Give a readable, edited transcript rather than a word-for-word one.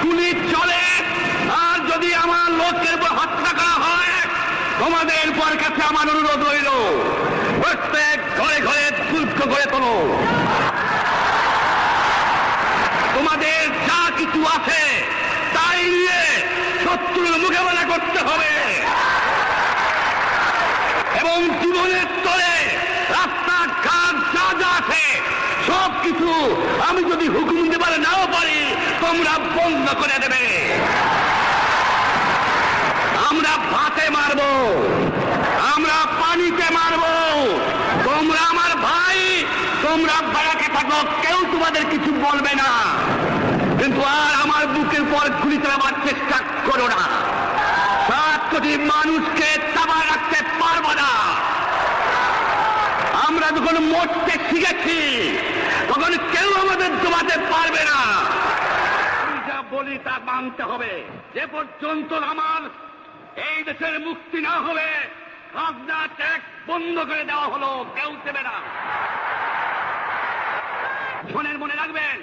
গুলি চলে আর যদি আমার লোকের উপর হত্যা করা হয়, তোমাদের উপর কাছে আমার অনুরোধ রইল, প্রত্যেক ঘরে ঘরে দুর্গ গড়ে তোলো। তোমাদের যা কিছু আছে তাই নিয়ে শত্রুর মোকাবেলা করতে হবে এবং জীবনের স্তরে রাস্তাঘাট যা যা আছে সবকিছু আমি যদি হুকুম দিতে নাও পারি তোমরা বন্ধ করে দেবে। আমরা ভাতে মারবো, আমরা পানিতে মারবো, তোমরা আমার ভাই, তোমরা বাড়াকে থাকো, কেউ তোমাদের কিছু বলবে না, কিন্তু আর আমার বুকের পর গুলি চালাবার চেষ্টা করো না। 7 কোটি মানুষকে চাপা রাখতে পারবো না। আমরা যখন মরতে শিখেছি তখন কেউ আমাদের দমাতে পারবে না। আমি যা বলি তা মানতে হবে। যে পর্যন্ত আমার এই দেশের মুক্তি না হবে, খাজনা ট্যাক্স বন্ধ করে দেওয়া হলো, কেউ দেবে না। শোনেন, মনে রাখবেন,